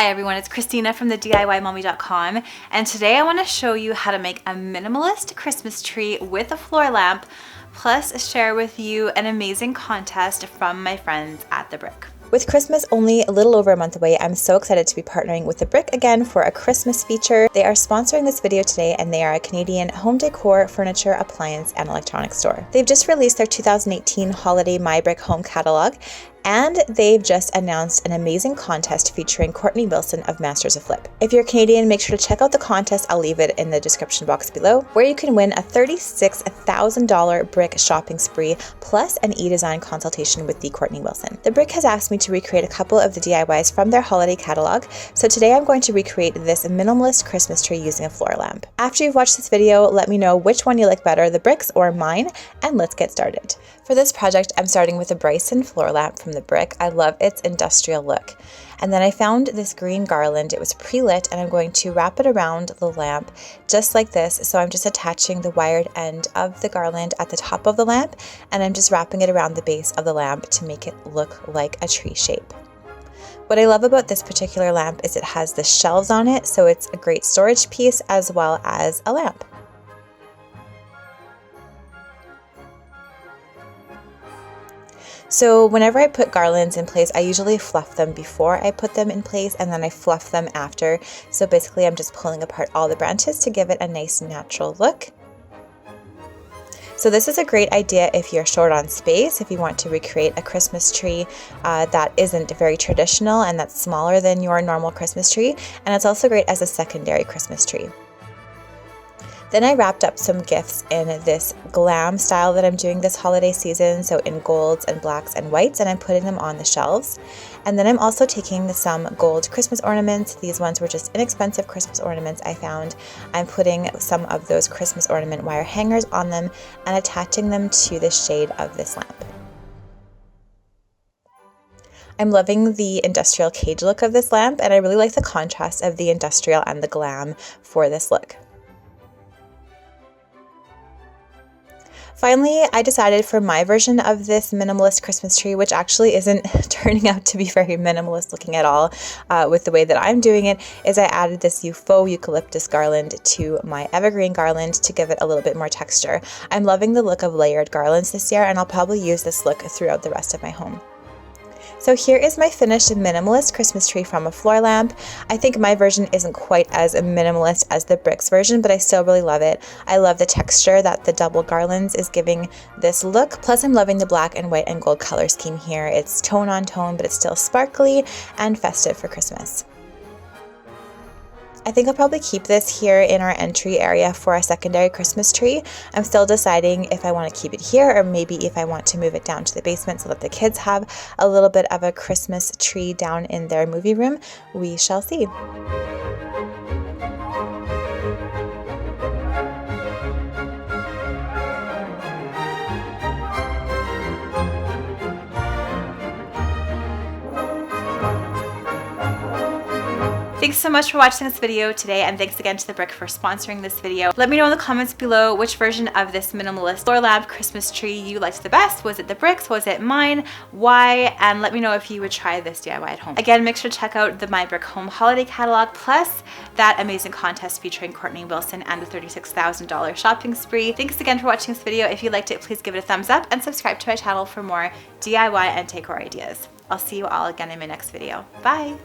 Hi everyone, it's Christina from the DIYmommy.com, and today I want to show you how to make a minimalist Christmas tree with a floor lamp, plus share with you an amazing contest from my friends at The Brick. With Christmas only a little over a month away, I'm so excited to be partnering with The Brick again for a Christmas feature. They are sponsoring this video today, and they are a Canadian home decor, furniture, appliance, and electronics store. They've just released their 2018 holiday My Brick home catalog, and they've just announced an amazing contest featuring Courtney Wilson of Masters of Flip. If you're Canadian, make sure to check out the contest. I'll leave it in the description box below, where you can win a $36,000 Brick shopping spree plus an e-design consultation with the Courtney Wilson. The Brick has asked me to recreate a couple of the DIYs from their holiday catalog, so today I'm going to recreate this minimalist Christmas tree using a floor lamp. After you've watched this video, let me know which one you like better, the Brick's or mine, and let's get started. For this project, I'm starting with a Bryson floor lamp from The Brick. I love its industrial look. And then I found this green garland. It was pre-lit, and I'm going to wrap it around the lamp just like this. So I'm just attaching the wired end of the garland at the top of the lamp, and I'm just wrapping it around the base of the lamp to make it look like a tree shape. What I love about this particular lamp is it has the shelves on it, so it's a great storage piece as well as a lamp. So whenever I put garlands in place, I usually fluff them before I put them in place, and then I fluff them after. So basically I'm just pulling apart all the branches to give it a nice natural look. So this is a great idea if you're short on space, if you want to recreate a Christmas tree that isn't very traditional and that's smaller than your normal Christmas tree. And it's also great as a secondary Christmas tree. Then I wrapped up some gifts in this glam style that I'm doing this holiday season, so in golds and blacks and whites, and I'm putting them on the shelves. And then I'm also taking some gold Christmas ornaments. These ones were just inexpensive Christmas ornaments I found. I'm putting some of those Christmas ornament wire hangers on them and attaching them to the shade of this lamp. I'm loving the industrial cage look of this lamp, and I really like the contrast of the industrial and the glam for this look. Finally, I decided for my version of this minimalist Christmas tree, which actually isn't turning out to be very minimalist looking at all with the way that I'm doing it, is I added this faux eucalyptus garland to my evergreen garland to give it a little bit more texture. I'm loving the look of layered garlands this year, and I'll probably use this look throughout the rest of my home. So here is my finished minimalist Christmas tree from a floor lamp. I think my version isn't quite as minimalist as the Brick's version, but I still really love it. I love the texture that the double garlands is giving this look. Plus I'm loving the black and white and gold color scheme here. It's tone on tone, but it's still sparkly and festive for Christmas. I think I'll probably keep this here in our entry area for a secondary Christmas tree. I'm still deciding if I want to keep it here or maybe if I want to move it down to the basement so that the kids have a little bit of a Christmas tree down in their movie room. We shall see. Thanks so much for watching this video today, and thanks again to The Brick for sponsoring this video. Let me know in the comments below which version of this minimalist floor lamp Christmas tree you liked the best. Was it the Brick's? Was it mine? Why? And let me know if you would try this DIY at home. Again, make sure to check out the My Brick Home Holiday Catalog, plus that amazing contest featuring Courtney Wilson and the $36,000 shopping spree. Thanks again for watching this video. If you liked it, please give it a thumbs up and subscribe to my channel for more DIY and decor ideas. I'll see you all again in my next video. Bye!